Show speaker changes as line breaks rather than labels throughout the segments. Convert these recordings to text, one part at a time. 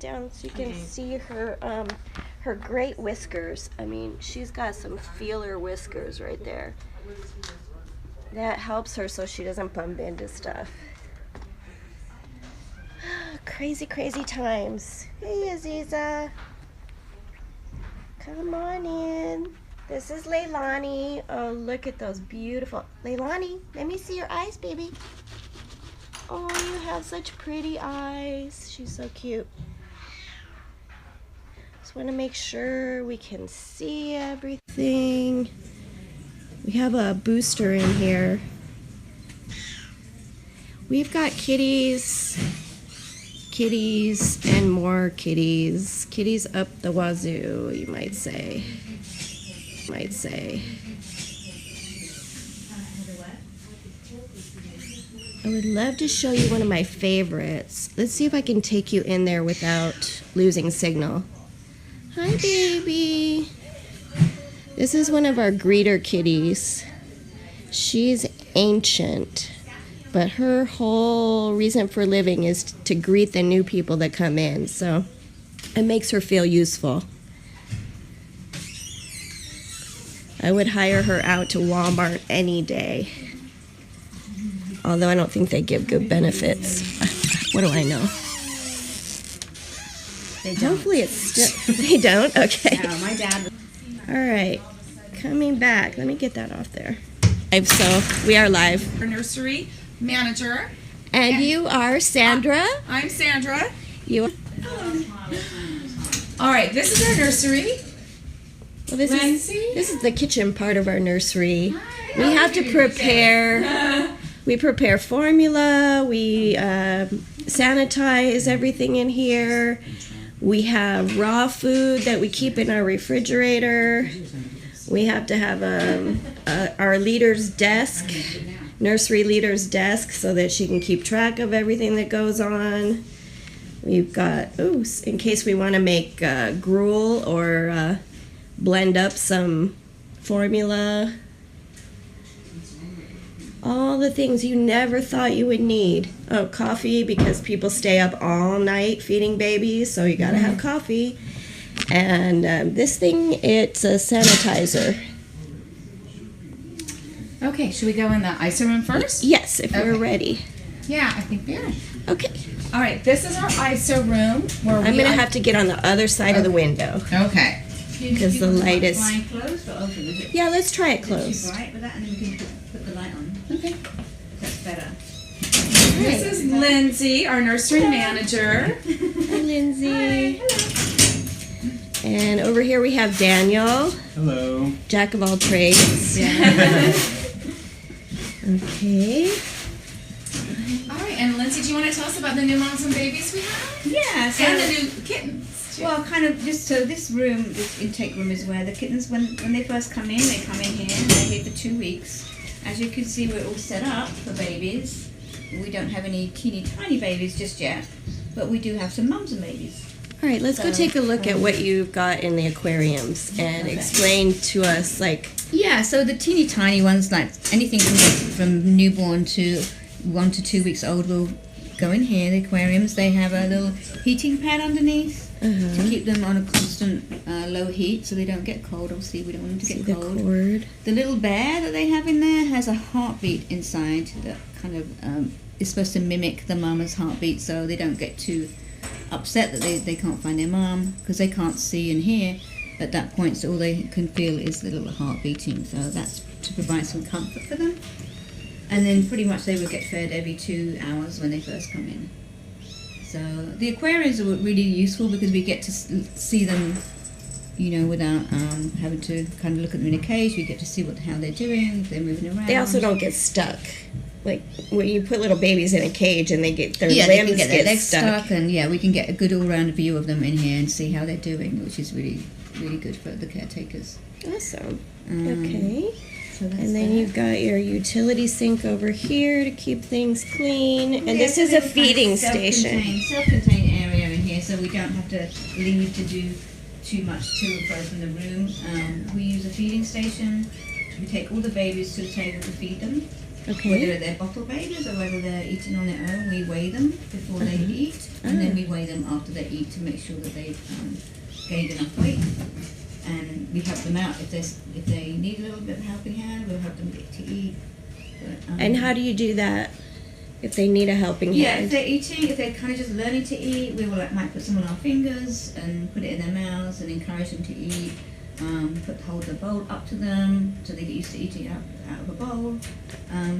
down so you can see her great whiskers. I mean, she's got some feeler whiskers right there. That helps her so she doesn't bump into stuff. Crazy, crazy times. Hey, Aziza. Come on in. This is Leilani. Oh, look at those beautiful... Leilani, let me see your eyes, baby. Oh, you have such pretty eyes. She's so cute. Just want to make sure we can see everything. We have a booster in here. We've got kitties, and more kitties. Kitties up the wazoo, you might say. I would love to show you one of my favorites. Let's see if I can take you in there without losing signal. Hi, baby. This is one of our greeter kitties. She's ancient, but her whole reason for living is to greet the new people that come in, so it makes her feel useful. I would hire her out to Walmart any day. Although I don't think they give good benefits. What do I know?
They don't.
Hopefully it's still... They don't? Okay.
No, my dad...
All right. Coming back. Let me get that off there. So, we are live.
Our nursery manager.
And you are Sandra?
I'm Sandra.
You are...
All right, this is our nursery.
Well, this is the kitchen part of our nursery.
Hi,
We have to prepare... We prepare formula, we sanitize everything in here. We have raw food that we keep in our refrigerator. We have to have our leader's desk, nursery leader's desk, so that she can keep track of everything that goes on. We've got, in case we want to make gruel or blend up some formula. All the things you never thought you would need. Oh, coffee, because people stay up all night feeding babies, so you gotta have coffee. And this thing, it's a sanitizer.
Okay, should we go in the ISO room first?
Yes, if we're ready.
Yeah, I think we are.
Okay.
All right, this is our ISO room. Where
I'm gonna have to get on the other side of the window.
Okay.
Because the light is...
Flying closed or open, is it?
Yeah, let's try it
Too
closed.
bright with that, and then we can put the light on.
Okay.
That's better.
This is Lindsay, our nursery manager.
Hi, Lindsay. And over here we have Daniel.
Hello.
Jack of all trades. Okay.
All right, and Lindsay, do you want to tell us about the new moms and babies we have?
Yeah, so...
And the new kittens.
Well, kind of just so this room, this intake room is where the kittens, when they first come in, they come in here and they're here for 2 weeks. As you can see, we're all set up for babies. We don't have any teeny tiny babies just yet, but we do have some mums and babies.
All right, let's go take a look at what you've got in the aquariums and explain to us, like...
Yeah, so the teeny tiny ones, like anything from newborn to 1 to 2 weeks old, will go in here, the aquariums. They have a little heating pad underneath to keep them on a constant low heat so they don't get cold. Obviously, we don't want them to get cold. The little bear that they have in there has a heartbeat inside that kind of is supposed to mimic the mama's heartbeat, so they don't get too upset that they can't find their mom, because they can't see and hear at that point, so all they can feel is the little heart beating. So that's to provide some comfort for them. And then pretty much they would get fed every 2 hours when they first come in. So the aquariums are really useful because we get to see them, you know, without having to kind of look at them in a cage. We get to see how they're doing, if they're moving around.
They also don't get stuck. Like when you put little babies in a cage and they get their limbs
they can get their
get
legs
stuck.
and we can get a good all-round view of them in here and see how they're doing, which is really, really good for the caretakers.
Awesome. Okay.
So that's
And then
that.
you've got your utility sink over here to keep things clean. And this is a feeding station.
Self-contained area in here, so we don't have to leave to do too much to and fro from the room. We use a feeding station. We take all the babies to the table to feed them.
Okay.
Whether they're bottle babies or whether they're eating on their own, we weigh them before they eat, and then we weigh them after they eat to make sure that they've gained enough weight. And we help them out if they need a little bit of a helping hand. We'll help them get to eat. But,
And how do you do that if they need a helping
Yeah, if
hand?
they're eating, if they're kind of just learning to eat, we will might put some on our fingers and put it in their mouths and encourage them to eat. Hold the bowl up to them so they get used to eating out of a bowl.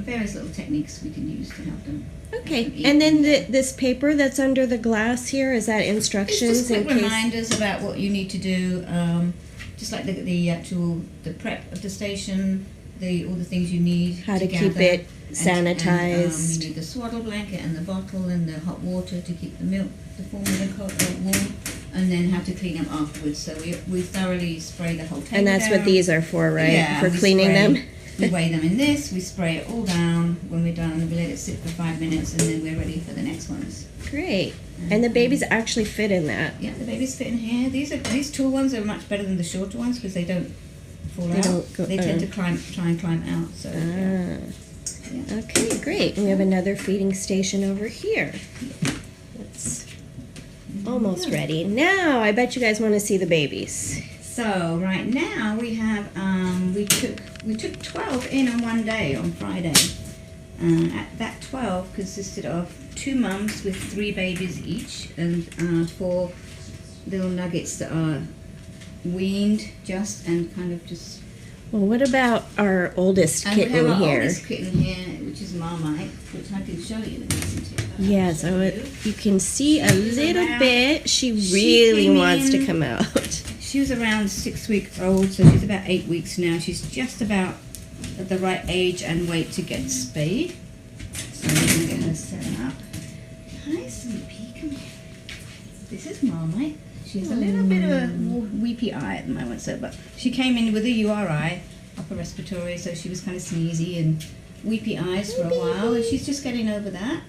Various little techniques we can use to help them.
Okay, and then this paper that's under the glass here, is that
It's
instructions
just quick
in case?
reminders about what you need to do. Just like the prep of the station, all the things you need.
How to
gather.
keep it
And,
sanitized.
you need the swaddle blanket and the bottle and the hot water to keep the milk, the formula warm, and then how to clean them afterwards. So we thoroughly spray the whole table
And that's
down.
what these are for, right?
Yeah,
For
we
cleaning
spray-
them?
We weigh them in this, we spray it all down. When we're done, we let it sit for 5 minutes, and then we're ready for the next ones.
Great. And the babies actually fit in that.
Yeah, the babies fit in here. These tall ones are much better than the shorter ones because they don't fall
They
out.
don't go-
they tend to try and climb out. So yeah.
Ah. Okay, great. We have another feeding station over here. It's almost ready. Now, I bet you guys want to see the babies.
So right now we have we took 12 in on one day on Friday. That 12 consisted of 2 mums with 3 babies each and 4 little nuggets that are weaned just and kind of just.
Well, what about our oldest
And we have
kitten
our
here?
oldest kitten here, which is Marmite, which I can show you.
Yeah, so you can see a
She's
little
around-
bit. She
she
really
came
wants to
in-
come out.
She was around 6 weeks old, so she's about 8 weeks now. She's just about at the right age and weight to get spayed. So we're going to get her set up. Hi, sweet pea, come here. This is Marmite. She has a little bit of a weepy eye at the moment, but she came in with a URI, upper respiratory, so she was kind of sneezy and weepy eyes for a while, and she's just getting over that.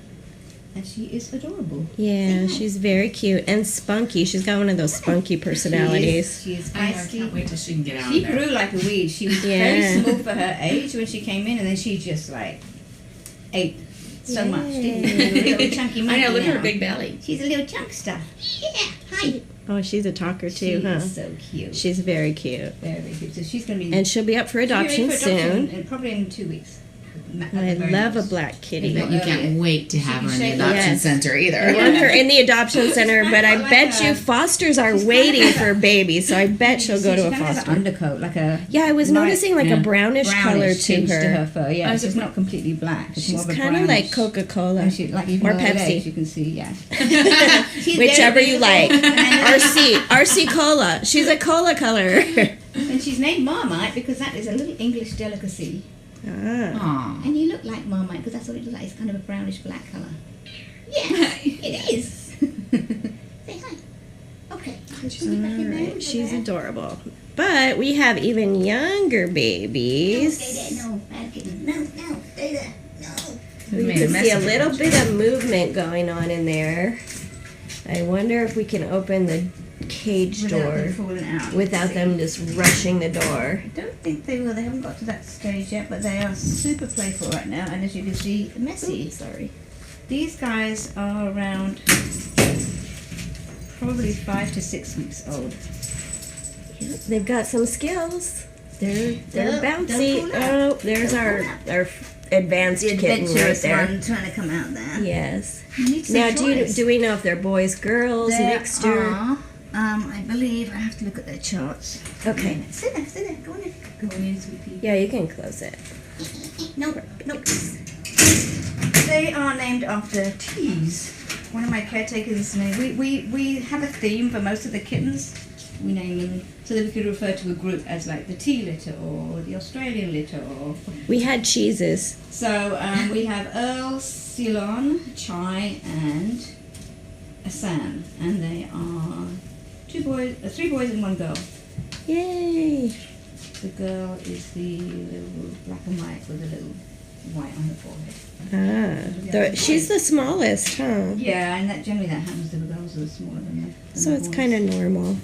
And she is adorable.
Yeah, she's very cute and spunky. She's got one of those spunky personalities.
She is
I
feisty.
can't wait till she can get out
She
there.
grew like a weed. She was
Yeah.
very small for her age when she came in, and then she just like ate so much. Didn't she? A little chunky
I
monkey
know, look at her
now.
big belly.
She's a little chunkster. Yeah, hi.
Oh, she's a talker
She
too, huh?
is so cute.
She's very cute.
Very cute. So she's going to be.
And she'll be up for
she'll be ready
adoption
for
soon.
and probably in 2 weeks. At the
I
very
love a
most.
black kitty.
But you can't wait to have her in the
Yes.
adoption center
I
either.
want her in the adoption center, but I
Like
bet
a-
you fosters are
she's
waiting
kind of
for babies, so I bet she'll go
She
to a
kind of has
foster.
an undercoat, like a.
Yeah, I was
light-
noticing like a
yeah,
brownish color to
tinge to her
her.
fur. Yeah,
Oh,
it's
is it
not completely black. It's more
She's
of a
kind of like
brownish.
Coca-Cola
And she, like even
or
her legs,
Pepsi,
you can see, yeah. She's
whichever
very
you like.
beautiful.
RC Cola. She's a cola color.
And she's named Marmite because that is a little English delicacy.
Ah.
Aw.
And you look like Marmite because that's what it looks like. It's kind of a brownish black colour. Yeah, it is. Say hi. Okay.
Alright, she's adorable. But we have even younger babies.
Stay there. No, bad kitten. No, stay there. No.
We
Made a
can
mess
see a
of it.
little bit of movement going on in there. I wonder if we can open the cage
Without
door
them falling out.
without them just rushing the door.
I don't think they will. They haven't got to that stage yet, but they are super playful right now. And as you can see, messy.
Sorry.
These guys are around probably 5 to 6 weeks old.
They've got some skills. They're
Don't
bouncy.
pull out.
Oh, there's
Don't
our
pull out.
our advanced
The
kitten right
adventurous
there.
one trying to come out there.
Yes.
You need some
Now,
choice.
do we know if they're boys, girls,
There
mixture?
are, I believe I have to look at their charts.
Okay.
Sit there, go on in. Go on in, sweetie.
Yeah, you can close it.
No. They are named after teas. One of my caretakers named. We have a theme for most of the kittens. We name them so that we could refer to a group as like the tea litter or the Australian litter or.
We had cheeses.
So we have Earl, Ceylon, Chai, and Assam, and they are 3 boys and 1 girl.
Yay!
The girl is the little black and white with a little white on the forehead.
She's the smallest, huh?
Yeah, and generally that happens to the girls who are smaller than the
So it's
boys.
kind of normal.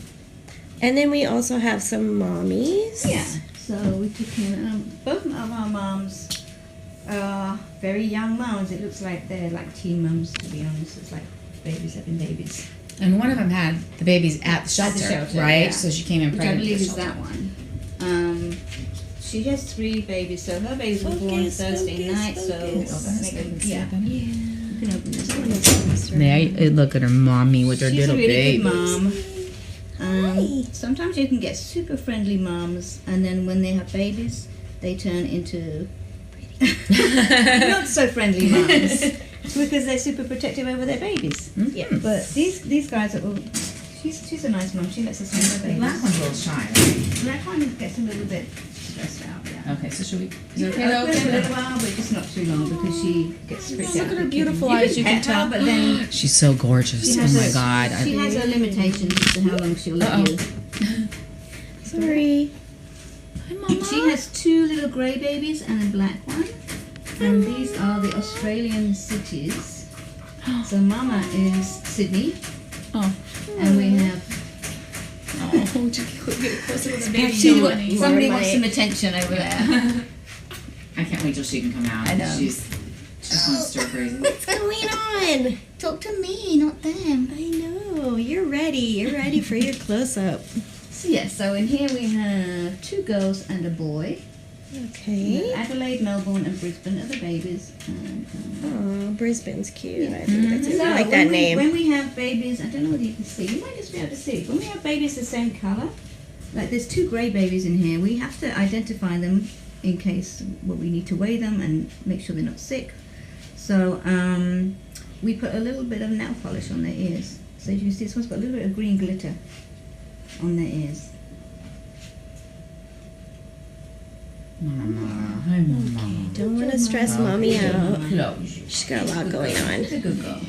And then we also have some mommies.
Yeah. So we took in both of our moms very young mums. It looks like they're like teen mums, to be honest. It's like babies having babies.
And one of them had the babies at the shelter, right?
yeah.
So she came in
Which I
pregnant.
believe
to
is
the
that
shelter.
one. She has 3 babies, so her babies were born
Focus,
Thursday
focus,
night.
focus.
So
Megan,
yeah,
Yeah.
you can open this one.
There, look at her mommy with her
She's
little
a really
baby.
good mom.
Hi.
Sometimes you can get super friendly moms, and then when they have babies, they turn into not so friendly moms because they're super protective over their babies.
Yeah.
But these guys are all. She's a nice mom. She lets us have her
The
babies.
black one's a little shy. Right?
Black one gets a little bit stressed out. Yeah.
Okay, so should we? Is
You
it
can
okay to
open it a
open
little while, but just not too long because she gets freaked out.
Look at her
You
beautiful
can-
eyes, you can
pet her,
tell.
but then
She's so gorgeous.
she
Oh
has
my
a-
god.
she has her limitations as to how long she'll let
Uh-oh.
you.
Sorry.
Hi, Mama.
She has 2 little grey babies and a black one. And these are the Australian cities. So Mama is Sydney.
Oh.
And we have
Oh, get closer to the baby.
somebody wants some attention over there.
I can't wait till she can come out.
I know.
She's gonna stir crazy.
What's going on?
Talk to me, not them.
I know. You're ready. You're ready for your close up.
So yeah, so in here we have 2 girls and a boy.
Okay.
Adelaide, Melbourne, and Brisbane are the babies. And,
Oh, Brisbane's cute.
Yeah.
I think that's it.
So
I like
when
that name.
When we have babies, I don't know whether you can see. You might just be able to see. When we have babies the same colour, like there's 2 grey babies in here, we have to identify them in case we need to weigh them and make sure they're not sick. So we put a little bit of nail polish on their ears. So as you can see, this one's got a little bit of green glitter on their ears.
Mama. Hi, Mama.
Don't want to stress mommy out.
Close.
She's got a lot going on.
She's a good girl.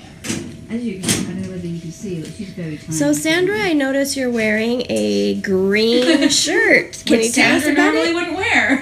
As you can, I don't know whether you can see, but she's very tiny.
So Sandra, I notice you're wearing a green shirt. Can
Which
you tell us
Sandra
about
normally
it?
wouldn't wear.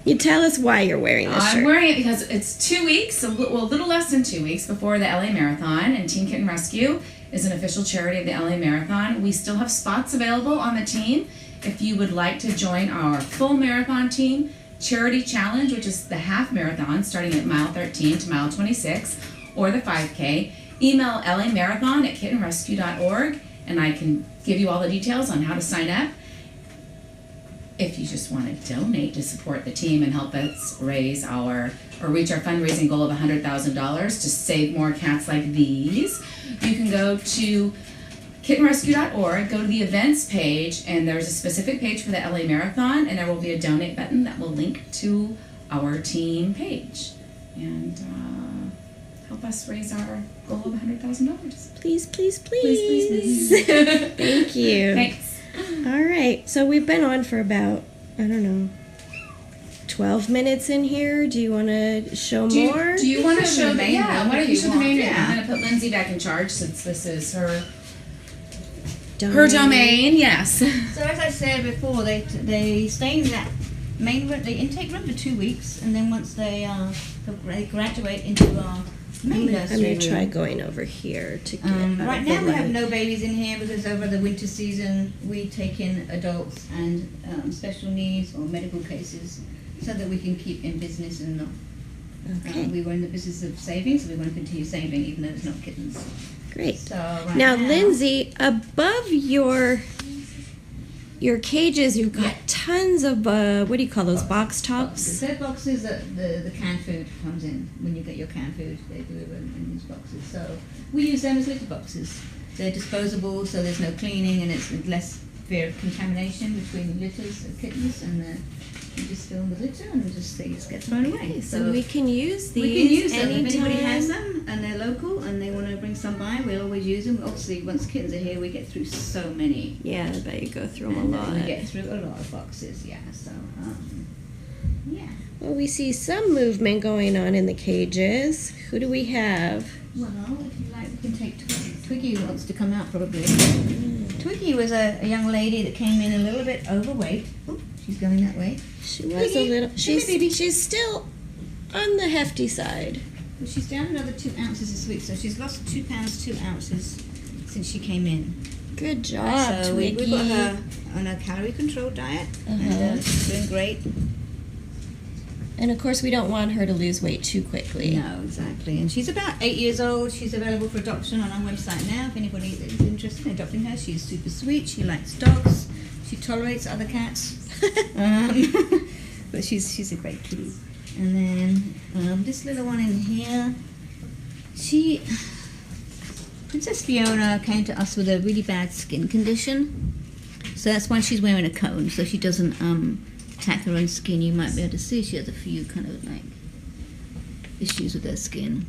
You tell us why you're wearing this
I'm
shirt.
wearing it because it's 2 weeks, a little less than 2 weeks before the LA Marathon, and Teen Kitten Rescue is an official charity of the LA Marathon. We still have spots available on the team. If you would like to join our full marathon team, charity challenge, which is the half marathon starting at mile 13 to mile 26, or the 5K, email lamarathon@kittenrescue.org, and I can give you all the details on how to sign up. If you just want to donate to support the team and help us reach our fundraising goal of $100,000 to save more cats like these, you can go to kittenrescue.org, go to the events page, and there's a specific page for the LA Marathon, and there will be a donate button that will link to our team page and help us raise our goal of $100,000.
Please, please, please.
Please.
Thank you.
Thanks.
All right. So we've been on for about, I don't know, 12 minutes in here. Do you want to show more?
Do you want to
Show
show
the
the
main
yeah?
room
Why don't
if
you
you
show the main
want,
room?
yeah.
I'm gonna put Lindsay back in charge since this is her
Domain.
domain. Yes.
So as I said before, they stay in that main room, the intake room for 2 weeks, and then once they graduate into our main
I'm
nursery
going to try
room.
going over here to get
Right now we have no babies in here because over the winter season we take in adults and special needs or medical cases so that we can keep in business and not.
Okay,
We were in the business of saving, so we want to continue saving even though it's not kittens.
great.
So right
Now, Lindsay, above your cages, you've got
Yeah.
tons of what do you call those box tops?
They're boxes that the canned food comes in. When you get your canned food, they deliver in these boxes. So we use them as litter boxes. They're disposable, so there's no cleaning and it's less fear of contamination between litters of kittens, and you just fill them with litter and they just get thrown away.
So we can use these
we can use them. If
anytime.
anybody has them and they're local and they want to bring some by, we'll always use them. Obviously, once kittens are here, we get through so many.
Yeah, I bet you go through them a
And
lot.
we get through a lot of boxes, yeah. So, yeah.
Well, we see some movement going on in the cages. Who do we have?
Well, if you like, we can take Twiggy. Twiggy wants to come out probably. Twiggy was a young lady that came in a little bit overweight. Oh, she's going that way.
She was a
Twiggy,
little.
come here, baby.
She's still on the hefty side.
Well, she's down another 2 ounces this week, so she's lost 2 pounds 2 ounces since she came in.
Good job,
So we
Twiggy.
got her on a calorie control diet,
Uh-huh.
and she's doing great.
And of course, we don't want her to lose weight too quickly.
No, exactly. And she's about 8 years old. She's available for adoption on our website now. If anybody is interested in adopting her, she's super sweet. She likes dogs. She tolerates other cats. But she's a great kitty. And then this little one in here, Princess Fiona came to us with a really bad skin condition. So that's why she's wearing a cone, so she doesn't attack her own skin. You might be able to see she has a few kind of like issues with her skin.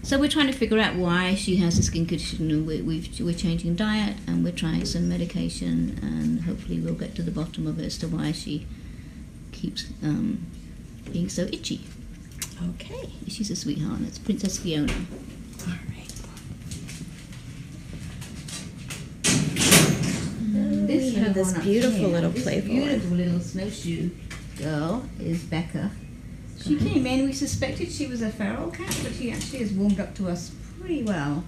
So we're trying to figure out why she has a skin condition, and we're changing diet, and we're trying some medication, and hopefully we'll get to the bottom of it as to why she keeps being so itchy.
Okay.
She's a sweetheart. It's Princess Fiona.
All right.
This
we have this
one up
beautiful
here,
little
this
playful
beautiful little snowshoe girl is Becca. She came in. We suspected she was a feral cat, but she actually has warmed up to us pretty well.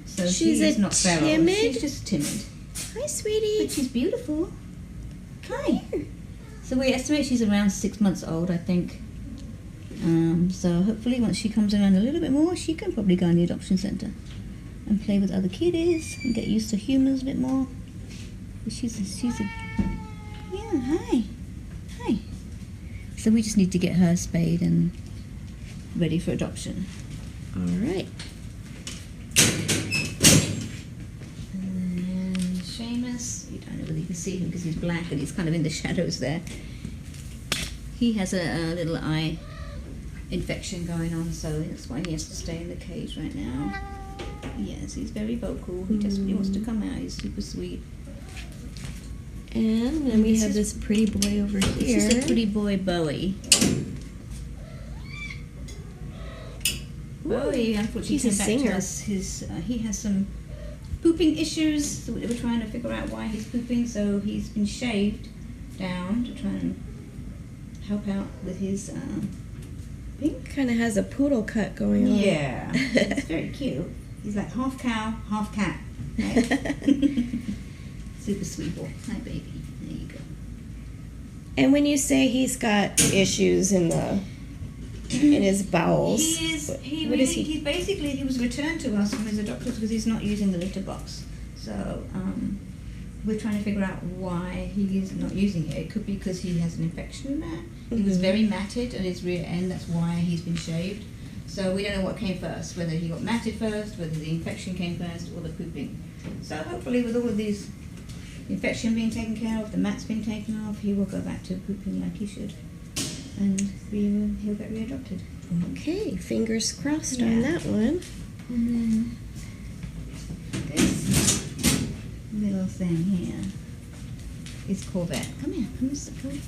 So
She's
she's
a
not feral.
timid-
She's just timid,
Hi, sweetie.
but she's beautiful. Hi. So we estimate she's around 6 months old, I think. So hopefully, once she comes around a little bit more, she can probably go in the adoption center and play with other kitties and get used to humans a bit more. She's a yeah, hi. So we just need to get her spayed and ready for adoption.
All right.
And Seamus, you don't know whether you can see him because he's black and he's kind of in the shadows there. He has a little eye infection going on, so that's why he has to stay in the cage right now. Yes, he's very vocal. He desperately wants to come out. He's super sweet.
And then we
This
have
is-
this pretty boy over
This
here.
is the pretty boy Bowie. Bowie, unfortunately,
He's a
came back
singer.
to us. He has some pooping issues. So we're trying to figure out why he's pooping. So he's been shaved down to try and help out with his pink.
Kind of has a poodle cut going on.
Yeah, it's very cute. He's like half cow, half cat. Right? Super sweet boy. Hi, baby. There you go.
And when you say he's got issues in his bowels,
He
what is he?
he was returned to us from his adopters because he's not using the litter box. So we're trying to figure out why he is not using it. It could be because he has an infection in there. He was very matted at his rear end. That's why he's been shaved. So we don't know what came first, whether he got matted first, whether the infection came first, or the pooping. So hopefully with all of these infection being taken care of, the mats being taken off, he will go back to pooping like he should. And he'll get readopted.
Okay, fingers crossed on
Yeah.
that one.
And then this little thing here is Corvette. Come here,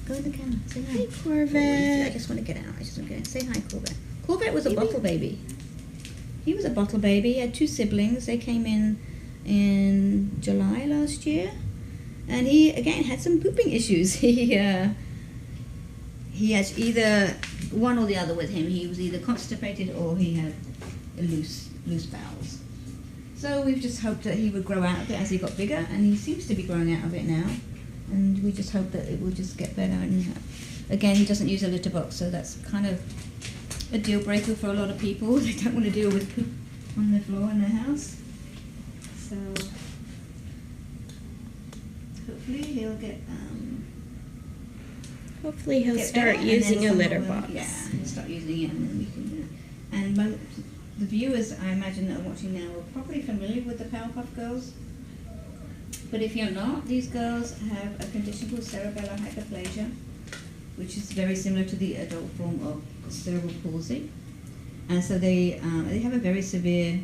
go in the camera. Say hi.
Hey,
I
Corvette.
just want to get out. Say hi, Corvette. Corvette was a bottle baby. He was a bottle baby. He had 2 siblings. They came in July last year. And he, again, had some pooping issues. He had either one or the other with him. He was either constipated or he had loose bowels. So we've just hoped that he would grow out of it as he got bigger, and he seems to be growing out of it now. And we just hope that it will just get better. And again, he doesn't use a litter box, so that's kind of a deal breaker for a lot of people. They don't want to deal with poop on the floor in their house. So hopefully he'll get
Hopefully he'll
get
start
better, and then
using a
someone
litter
will-
box.
Yeah, he'll start using it, and then we can. And the viewers, I imagine, that are watching now are probably familiar with the Powerpuff Girls. But if you're not, these girls have a condition called cerebellar hyperplasia, which is very similar to the adult form of cerebral palsy. And so they have a very severe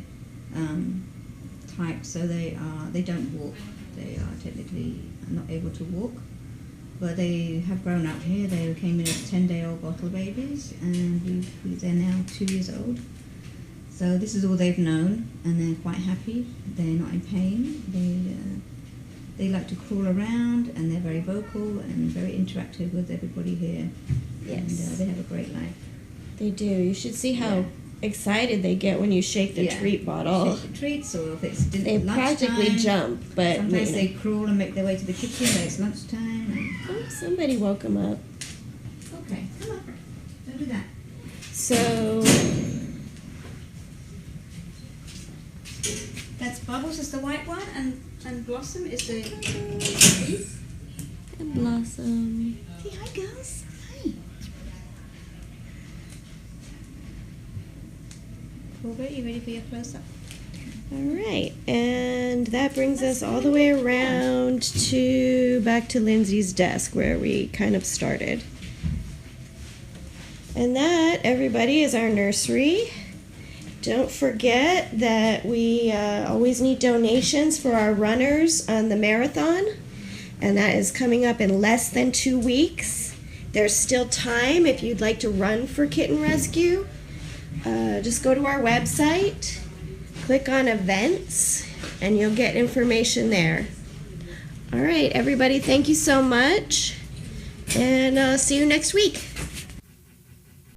type. So they don't walk. They are technically not able to walk. But they have grown up here. They came in as 10-day-old bottle babies, and they're now 2 years old. So this is all they've known, and they're quite happy. They're not in pain. They like to crawl around, and they're very vocal and very interactive with everybody here.
Yes.
And they have a great life.
They do. You should see how
Yeah.
excited they get when you shake the
Yeah.
treat bottle.
Shake the treats, or if it's
They practically
lunchtime.
jump, but
Sometimes
you know.
they crawl and make their way to the kitchen when it's lunchtime.
Oh, somebody woke him up.
Okay, come on. Don't do that.
So
That's Bubbles is the white one, and Blossom is the.
Blossom.
Hey, hi girls. Hi. Robert, you ready for your close up?
All right, and that brings us all the way around to back to Lindsay's desk where we kind of started. And that, everybody, is our nursery. Don't forget that we always need donations for our runners on the marathon, and that is coming up in less than 2 weeks. There's still time if you'd like to run for Kitten Rescue. Just go to our website, click on events, and you'll get information there. All right, everybody, thank you so much, and see you next week.